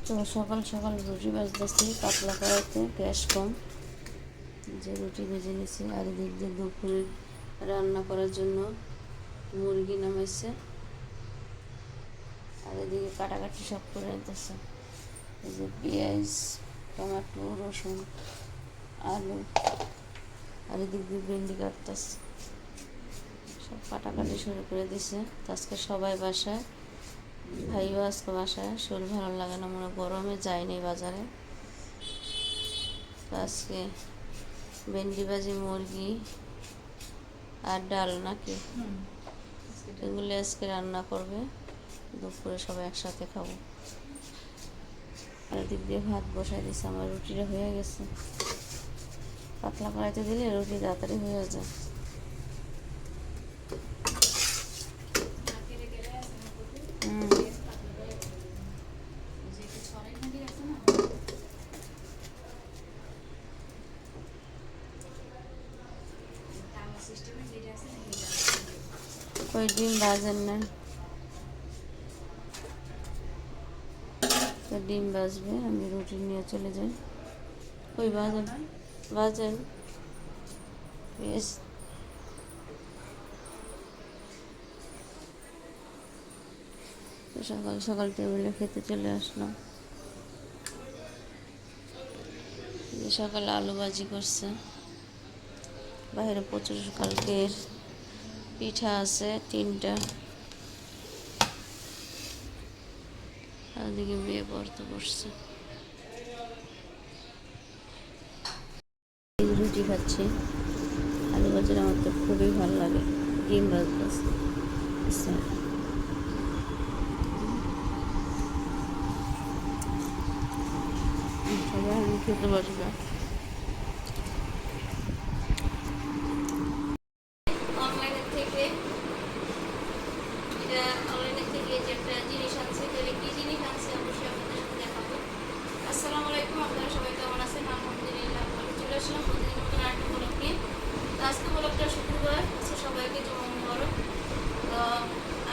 তো সকাল সকাল রুটি ভাজতেছি পাতলা কড়াইতে, গ্যাস কম, যে রুটি ভেজে নিছি। আর এদিক দিয়ে দুপুরে রান্না করার জন্য মুরগি নামাইছে, আর এদিকে কাটাকাটি সব করে নিতেছে। এই যে পেঁয়াজ, টমেটো, রসুন, আলু, আর এদিক দিয়ে ভেন্ডি কাটতেছে, সব কাটাকাটি শুরু করে দিছে। তো আজকে সবাই বাসায়, ভাইও আজকে বাসায়, শরীর ভালো লাগে না, মনে গরমে যায়নি বাজারে। তো আজকে ভেন্ডি ভাজি, মুরগি আর ডাল নাকি এগুলি আজকে রান্না করবে, দুপুরে সবাই একসাথে খাবো। আর এদিক দিয়ে ভাত বসাই দিছে, আমার রুটিটা হয়ে গেছে। পাতলা কড়াইতে দিলে রুটি তাড়াতাড়ি হয়ে যায়। কই ডিম ভাজেন না? ডিম ভাজবে, আমি রুটি নিয়ে চলে যাই। কই ভাজেন ভাজেন বেশ। সকাল সকাল টেবিলে খেতে চলে আসলাম। সকালে আলু ভাজি করছে, বাইরে প্রচুর কালকের পিঠা আছে 3টা, আর ওদিকে বিয়ে পড়তে বসছে। রুটি খাচ্ছি, আলু ভাজির আমার তো খুবই ভালো লাগে। ডিম ভাজতেছে, সবাই আমি খেতে বসবে। অনলাইনের থেকে যে একটা জিনিস আনছে, কি জিনিস আনছে অবশ্যই আপনাদের সাথে দেখাবো। আসসালামু আলাইকুম, আপনারা সবাই কেমন আছেন? আলহামদুলিল্লাহ ভালো। চলে আসলাম প্রতিদিন নতুন আরেকটা ব্লগ নিয়ে। তো আজকে ব্লগটা শুক্রবার, সবাইকে জমা মুবারক। তো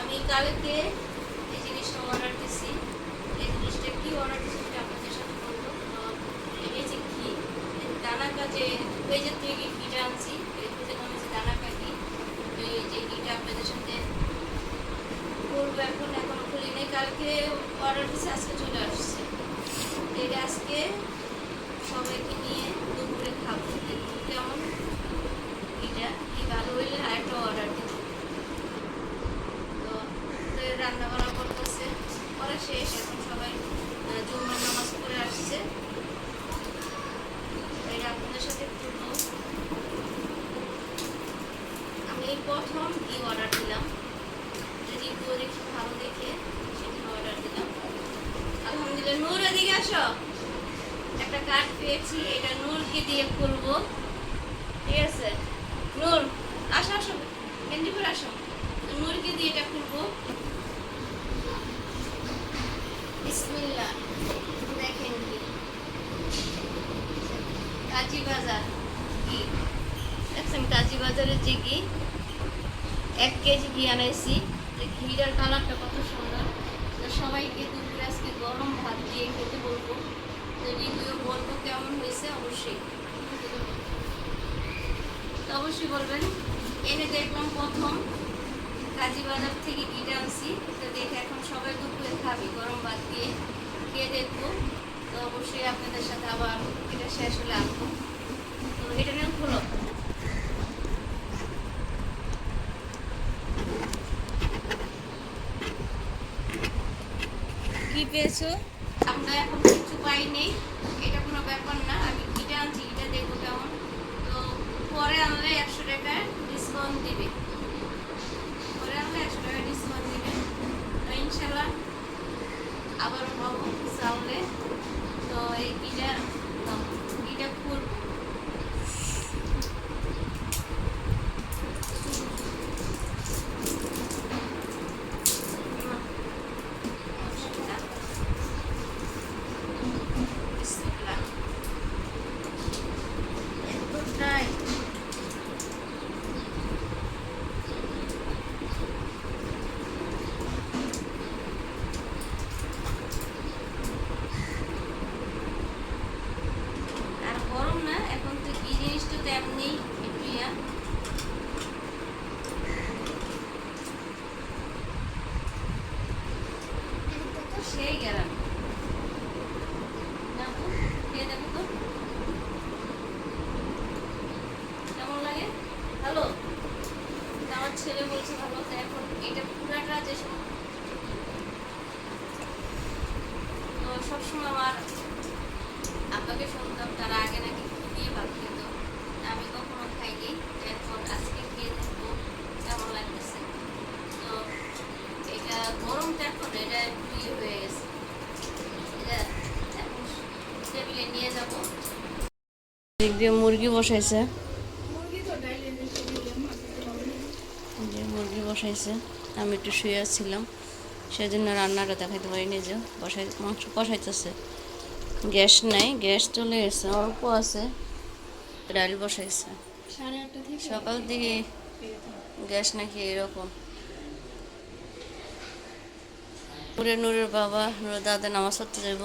আমি কালকে এই জিনিসটা অর্ডার দিছি, এই জিনিসটা কি অর্ডার দিচ্ছি সেটা আপনাদের সাথে বলবো। তো এই যে ঘি, দানাকা, যে পেজের থেকে ঘিটা আনছি, এই পেজের নাম হচ্ছে দানাকা ঘি। তো এই যে ঘিটা আপনাদের সাথে বলবো। এখনো খুলি নেই, কালকে অর্ডার দিচ্ছে, আজকে চলে আসছে। এটা আজকে সবাইকে নিয়ে দুপুরে খাবো, কেমন এটা কি ভালো হইলে আরেকটা অর্ডার দিব। তো রান্না বান্না করতেছে, করা শেষ, এখন সবাই জুম্মার নামাজ পড়ে আসছে। এটা আপনাদের সাথে বলবো। আমি এই প্রথম ঘি অর্ডার দিলাম, রিভিউ দেখি ভালো দেখে সেখানে অর্ডার দিলাম। আলহামদুলিল্লাহ। নূর এদিকে আসো, একটা কার্ড পেয়েছি, এটা নূরকে দিয়ে খুলবো, ঠিক আছে? নূর আসো, আসো ক্যান্ডিপুর আসো, নূরকে দিয়ে এটা খুলবো। বিসমিল্লাহ। দেখেন কি কাজী বাজার ঘি দেখছেন, কাজী বাজারের যে ঘি, 1 কেজি ঘি আনাইছি। ঘিটার কালারটা কত সুন্দর। তো সবাইকে দুপুরে আজকে গরম ভাত দিয়ে খেতে বলবো, তো রিভিউ বলবো কেমন হয়েছে। অবশ্যই তো অবশ্যই বলবেন। এনে দেখলাম প্রথম কাজী বাজার থেকে ঘিটা আনছি, তো দেখে এখন সবাই দুপুরে খাবি গরম ভাত দিয়ে, খেয়ে দেখবো। তো অবশ্যই আপনাদের সাথে আবার এটা শেষ হলে আনবো। তো এটা নিয়ে খোলো, কি পেয়েছো? আমরা এখন কিছু পাইনি, এটা কোনো ব্যাপার না। আমি ঘিটা আনছি, ঘিটা দেখবো কেমন। তো পরে আনলে 100 টাকা ডিসকাউন্ট দিবে, পরে আনলে 100 টাকা ডিসকাউন্ট দিবে। তো ইনশাল্লাহ আবার পাবো চাউলে। তো এই ঘিটা খুব সবসময় আমার আব্বাকে শুনতাম তারা আগে নাকি ঘি দিয়ে ভাত খেত, আমি কখনো খাইনি। এখন আজকে খেয়ে দেখবো কেমন লাগতেছে। তো এটা গরমটা এখন এটা একটু হয়ে গেছে, এটা এখন টেবিলে নিয়ে যাবো। দিক দিয়ে মুরগি বসাইছে, যে মুরগি বসাইছে, আমি একটু শুয়ে ছিলাম সেজন্য রান্নাটা দেখাইতে পারিনি। যে মাংস কষাইতেছে, গ্যাস নাই, গ্যাস চলে গেছে, অল্প আছে। ডাল বসাইছে সকাল থেকে, গ্যাস নাকি এরকম। নূরের বাবা, নূরের দাদা নামাজ পড়তে যাব,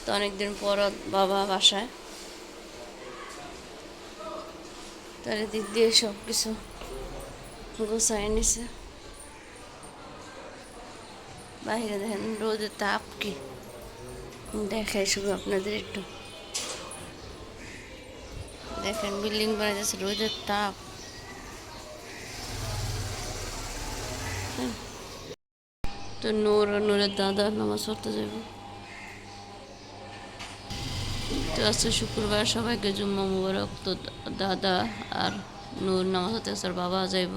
তো অনেকদিন পর বাবা বাসায়, তার দিক দিয়ে সব কিছু গোছায় নিছে। বাইরে দেখেন রোদের তাপ কি দেখায়, শুধু আপনাদের একটু দেখেন, বিল্ডিং বানাইতেছে, রোদের তাপ। তো নূরের দাদা নামাজ পড়তে যাবে। তো আজকে শুক্রবার, সবাইকে জুম্মা মুবারক। তো দাদা আর নূর নামাজ পড়তে গেছে, আর বাবা যাইব।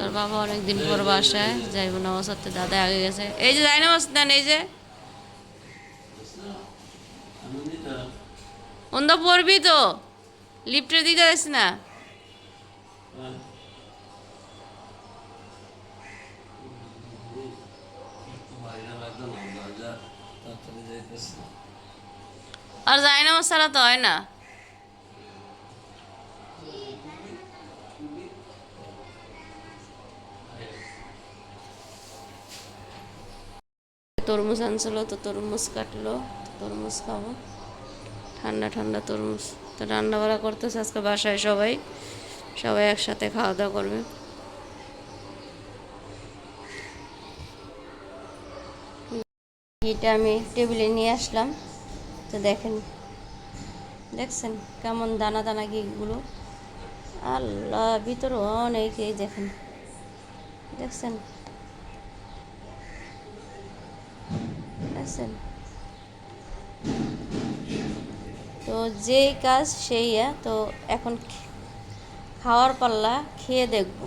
আর বাবা অনেকদিন পর বাসায় যাইব নামাজ পড়তে, দাদা আগে গেছে। এই যে যাই নামাজ দেন, এই যে অন্ধ পড়বি তো, লিফটে দিতে যাস না। আর যাই নামাজ ছাড়া তো হয় না। তরমুজ আনছিল, তো তরমুজ কাটলো, তরমুজ খাবো, ঠান্ডা ঠান্ডা তরমুজ। তো রান্না বাড়া করতেছে আজকে বাসায়, সবাই একসাথে খাওয়া দাওয়া করবে। ঘিটা আমি টেবিলে নিয়ে আসলাম, তো দেখছেন কেমন দানা দানা ঘিগুলো, আল্লাহ, ভিতরে অনেক, এই দেখেন, দেখছেন দেখছেন। তো যেই কাজ সেই, তো এখন খাওয়ার পাল্লা, খেয়ে দেখব,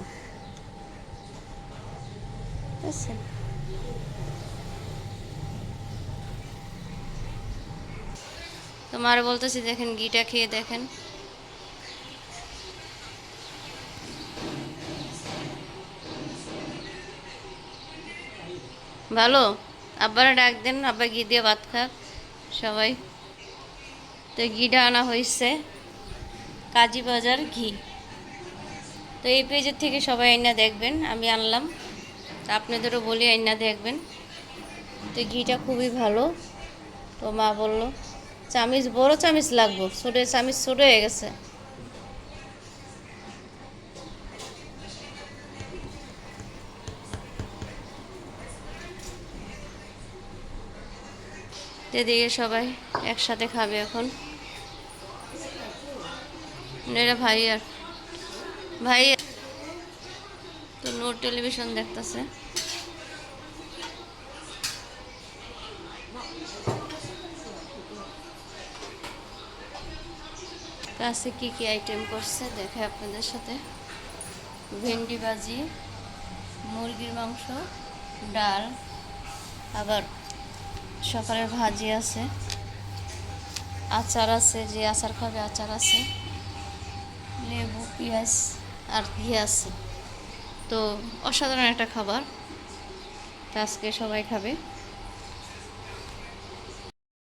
বুঝছেন। তোমার বলতেছি, দেখেন ঘিটা খেয়ে দেখেন, ভালো। আব্বারা ডাক দেন, আব্বা ঘি দিয়ে ভাত খাক সবাই। তো ঘিটা আনা হয়েছে কাজী বাজার ঘি। তো এই পেজের থেকে সবাই আইনা দেখবেন, আমি আনলাম, তো আপনাদেরও বলি আইনা দেখবেন। তো ঘিটা খুবই ভালো। তো মা বলল চামিচ, বড় চামিচ লাগবো, ছোটো চামিচ ছোটো হয়ে গেছে। এদিকে সবাই একসাথে খাবে এখন। এরা ভাই তো নূর টেলিভিশন দেখতেছে। কাছে কি কি আইটেম করছে দেখে আপনাদের সাথে। ভেন্ডি ভাজি, মুরগির মাংস, ডাল, আবার সকালের ভাজি আছে, আচার আছে, যে আচার খাবে আচার আছে, লেবু, পেঁয়াজ আর ঘি আছে। তো অসাধারণ একটা খাবার, আজকে সবাই খাবে।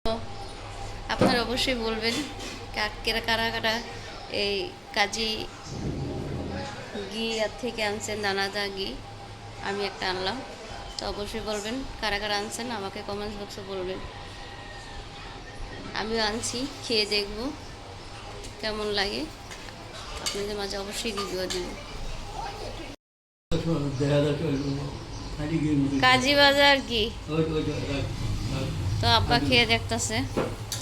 তো আপনারা অবশ্যই বলবেন কারা কারা এই কাজী ঘি থেকে আনছেন, দানাদার ঘি। আমি একটা আনলাম, তো অবশ্যই বলবেন কারা কারা আনছেন, আমাকে কমেন্টস বক্সে বলবেন। আমিও আনছি, খেয়ে দেখব কেমন লাগে, আপনাদের মাঝে অবশ্যই রিভিউ দিব। কাজী বাজার ঘি, তো আব্বা খেয়ে দেখতেছে।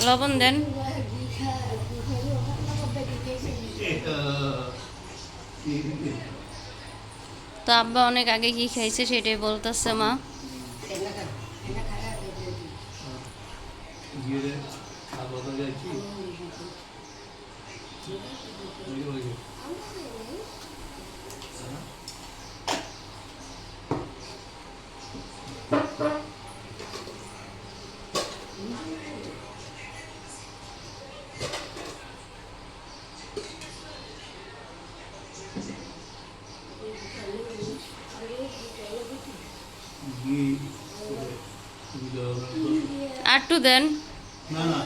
লবণ দেন। তো আব্বা অনেক আগে কি খাইছে সেটাই বলতেছে মা। আর একটু দেন। না না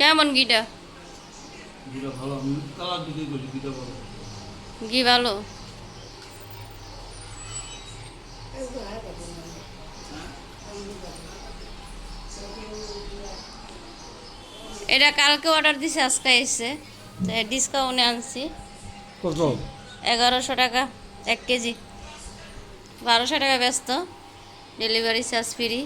কেমন ঘিটা? যেটা ভালো আমি কালার দিকেই বলি যেটা ভালো। ঘি ভালো? এটা কালকে অর্ডার দিছে, আজকে এসছে। ডিসকাউন্টে আনছি। কত? 1100 টাকা 1 কেজি। 1200 টাকা ব্যস্ত, ডেলিভারি চার্জ ফ্রি।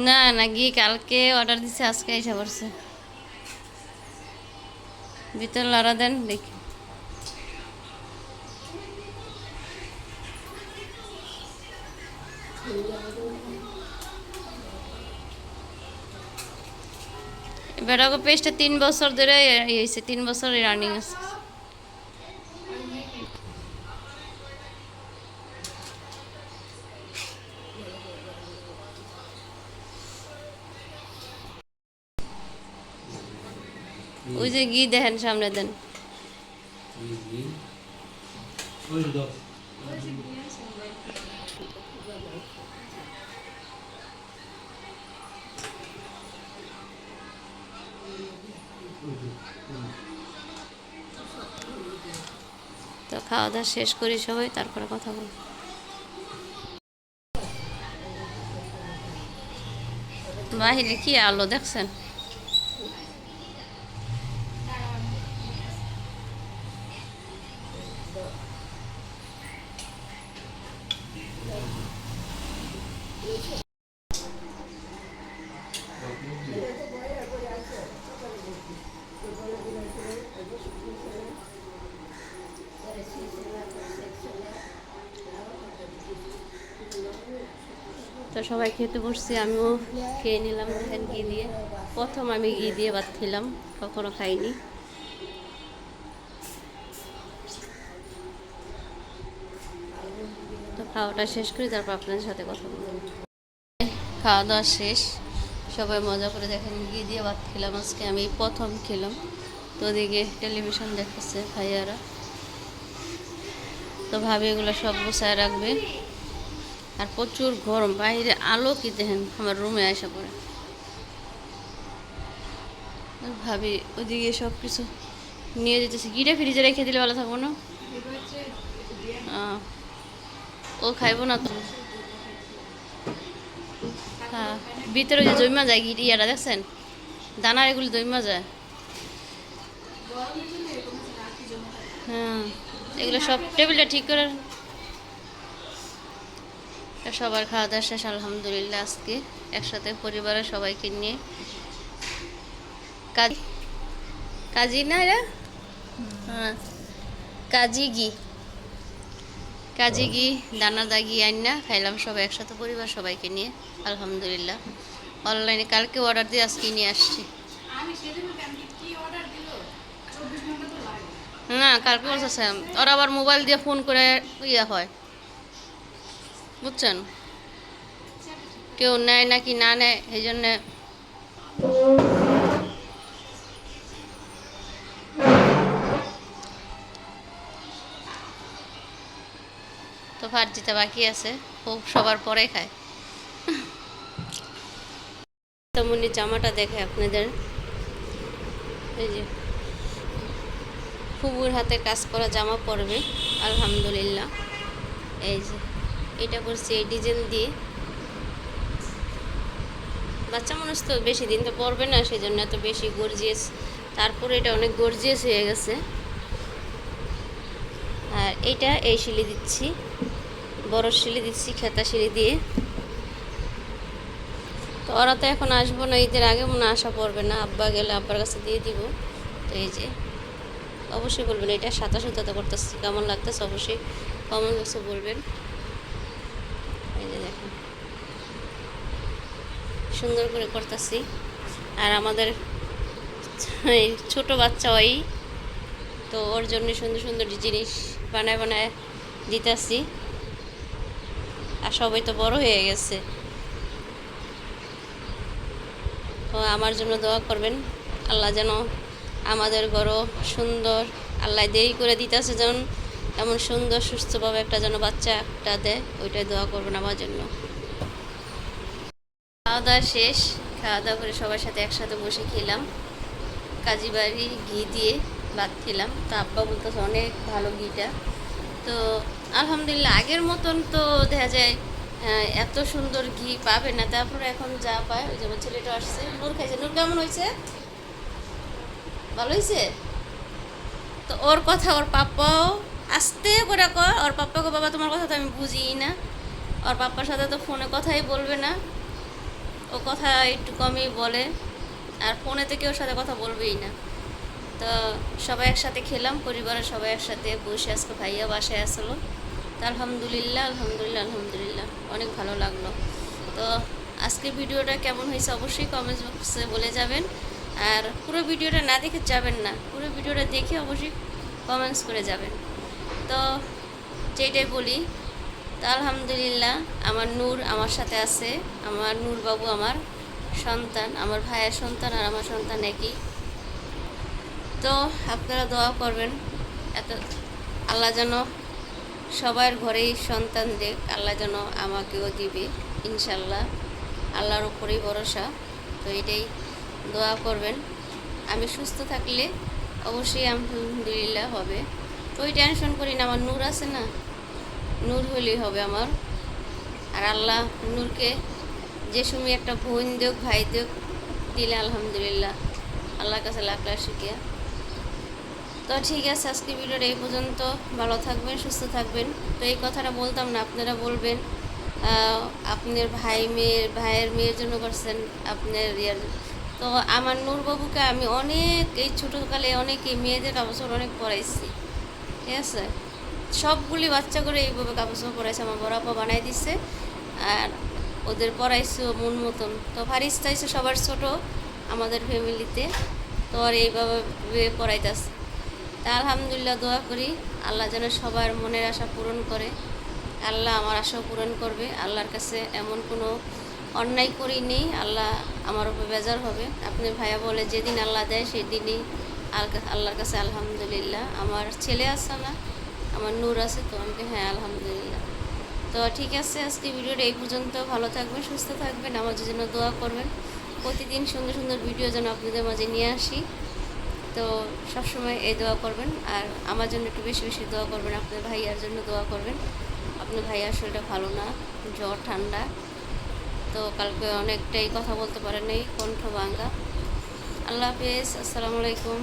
না না, ঘি কালকে অর্ডার দিছে, আজকে এসে পড়ছে। ভিতর লড়া দেন দেখি। বেড়াগো পেস্টটা 3 বছর ধরে হয়েছে, 3 বছর রানিং আছে। ওই যে ঘি দেখেন, সামনে দেন। ওই দাও। তো খাওয়া দাওয়া শেষ করি সবাই, তারপরে কথা বলবো। বাহিরে কি আলো দেখছেন? তো সবাই খেতে বসছি, আমিও খেয়ে নিলাম। দেখেন ঘি দিয়ে, প্রথম আমি ঘি দিয়ে ভাত খেলাম, কখনো খাইনি। তো খাওয়াটা শেষ করি, তারপর আপনাদের সাথে কথা বলবো। খাওয়া দাওয়া শেষ, সবাই মজা করে দেখেন ঘি দিয়ে ভাত খেলাম। আজকে আমি প্রথম খেলাম। তো ওদিকে টেলিভিশন দেখতেছে ভাইয়ারা। তো ভাবি এগুলো সব গুছায় রাখবে। আর প্রচুর গরম, বাইরে আলো কি দেখেন, আমার রুমে আসা পড়ে। ভাবি ওদিকে সব কিছু নিয়ে যেতেছে। ঘিটা ফ্রিজে রেখে দিলে ভালো থাকবো না? ও খাইবো না তো। হ্যাঁ, ভিতরে যে জমা যায় ঘি ইয়াটা দেখছেন, দানার এগুলি জমা যায়। হ্যাঁ, এগুলো সব টেবিলটা ঠিক করে। সবার খাওয়া দাওয়া শেষ আলহামদুলিল্লাহ। আজকে একসাথে পরিবারের সবাইকে নিয়ে কাজি না এরা, হ্যাঁ কাজি ঘি, কাজি ঘি দানাদা ঘি আইনা খাইলাম সবাই একসাথে, পরিবার সবাইকে নিয়ে আলহামদুলিল্লাহ। অনলাইনে কালকে অর্ডার দিয়ে আজকে নিয়ে আসছি। না কালকে বলতেছে ওরা আবার মোবাইল দিয়ে ফোন করে ইয়ে হয়, বুঝছেন, কেউ নেয় নাকি না নেয়, এই জন্যে। তো ভার্জিতা বাকি আছে, ও সবার পরে খায়। তেমনি জামাটা দেখে আপনাদের, এই যে ফুবুর হাতে কাজ করা জামা পরবে আলহামদুলিল্লাহ। এই যে এটা করছি এই ডিজাইন দিয়ে। বাচ্চা মানুষ তো বেশি দিন তো পরবে না, সেই জন্য এত বেশি গর্জিয়াস। তারপরে এটা অনেক গর্জিয়াস হয়ে গেছে। আর এইটা এই শিলি দিচ্ছি, বড় শিলি দিচ্ছি খেতা শিলি দিয়ে। তো ওরা তো এখন আসবো না, ঈদের আগে মনে আসা পড়বে না, আব্বা গেলে আব্বার কাছে দিয়ে দিব। তো এই যে অবশ্যই বলবেন এটা সাদা সুতাতে করতেছি, কেমন লাগতেছে অবশ্যই কমেন্ট বক্সে বলবেন। এই যে দেখুন সুন্দর করে করতেছি। আর আমাদের এই ছোট বাচ্চা ওই, তো ওর জন্য সুন্দর সুন্দর জিনিস বানায় বানায় দিতেছি। আর সবাই তো বড় হয়ে গেছে, তো আমার জন্য দোয়া করবেন। আল্লাহ যেন আমাদের ঘরও সুন্দর, আল্লাহ দেরি করে দিতেছে যেন এমন সুন্দর সুস্থভাবে একটা যেন বাচ্চা একটা দেয়, ওইটাই দোয়া করবেন আমার জন্য। খাওয়া দাওয়া শেষ, খাওয়া দাওয়া করে সবার সাথে একসাথে বসে খেলাম। কাজী বাড়ি ঘি দিয়ে ভাত খেলাম। তো আব্বা বলতেছে অনেক ভালো ঘিটা। তো আলহামদুলিল্লাহ আগের মতন তো দেখা যায় এত সুন্দর ঘি পাবে না, তারপরে এখন যা পায়। ওই যেমন ছেলেটা আসছে, নূর খাইছে। নূর কেমন হয়েছে? ভালো হয়েছে? তো ওর কথা ওর পাপ্পাও আস্তে করে কর। ওর পাপ্পাকে, বাবা তোমার কথা তো আমি বুঝিই না। ওর পাপ্পার সাথে তো ফোনে কথাই বলবে না, ও কথা একটু কমই বলে। আর ফোনেতে কেউ সাথে কথা বলবেই না। তো সবাই একসাথে খেলাম, পরিবারের সবাই একসাথে বসে। আজকে ভাইয়া বাসায় আসলো। তো আলহামদুলিল্লাহ আলহামদুলিল্লাহ আলহামদুলিল্লাহ অনেক ভালো লাগলো। তো আজকের ভিডিওটা কেমন হয়েছে অবশ্যই কমেন্ট বক্সে বলে যাবেন। আর পুরো ভিডিওটা না দেখে যাবেন না, পুরো ভিডিওটা দেখে অবশ্যই কমেন্টস করে যাবেন। তো যেটাই বলি, তো আলহামদুলিল্লাহ আমার নূর আমার সাথে আছে। আমার নূর বাবু আমার সন্তান, আমার ভাইয়ের সন্তান আর আমার সন্তান একই। তো আপনারা দোয়া করবেন, এত আল্লাহ যেন সবার ঘরেই সন্তান দেখ, আল্লাহ যেন আমাকেও দিবে ইনশাল্লাহ, আল্লাহর উপরেই ভরসা। তো এটাই দোয়া করবেন। আমি সুস্থ থাকলে অবশ্যই আলহামদুলিল্লাহ হবে। তো ওই টেনশন করি না, আমার নূর আছে না, নূর হলেই হবে আমার। আর আল্লাহ নূরকে যে সময় একটা বোন দেখ, ভাই দেখ দিলে আলহামদুলিল্লাহ, আল্লাহর কাছে লাখ লাখ শুকরিয়া। তো ঠিক আছে, আজকে ভিডিওটা এই পর্যন্ত। ভালো থাকবেন, সুস্থ থাকবেন। তো এই কথাটা বলতাম না, আপনারা বলবেন আপনার ভাইয়ের মেয়ের জন্য করছেন, আপনার ইয়ার। তো আমার নূরবাবুকে আমি অনেক এই ছোটোকালে অনেকে মেয়েদের কাপড় অনেক পরাইছি, ঠিক আছে। সবগুলি বাচ্চা করে এইভাবে কাপড় পরাইছে, আমার বড় আপা বানাই দিচ্ছে। আর ওদের পরাইছে মন মতন। তো ফারিস্তা হচ্ছে সবার ছোট আমাদের ফ্যামিলিতে, তো আর এইভাবে পরাইতেছে। তা আলহামদুলিল্লাহ দোয়া করি আল্লাহ যেন সবার মনের আশা পূরণ করে। আল্লাহ আমার আশাও পূরণ করবে। আল্লাহর কাছে এমন কোনো অন্যায় করিনি, আল্লাহ আমার উপর বেজার হবে। আপনি ভাইয়া বলে যেদিন আল্লাহ দেয় সেই দিনই আল্লাহর কাছে আলহামদুলিল্লাহ। আমার ছেলে আছে না, আমার নূর আছে, তো আমাকে হ্যাঁ আলহামদুলিল্লাহ। তো ঠিক আছে, আজকে ভিডিওটা এই পর্যন্ত। ভালো থাকবেন, সুস্থ থাকবেন, আমার জন্য দোয়া করবেন। প্রতিদিন সুন্দর সুন্দর ভিডিও যেন আপনাদের মাঝে নিয়ে আসি। তো সবসময় এই দোয়া করবেন। আর আমার জন্য একটু বেশি বেশি দোয়া করবেন, আপনার ভাইয়ার জন্য দোয়া করবেন। আপনার ভাইয়ার শরীরটা ভালো না, জ্বর ঠান্ডা। তো কালকে অনেকটাই কথা বলতে পারেন, এই কণ্ঠ ভাঙ্গা। আল্লাহ হাফেজ, আসসালামু আলাইকুম।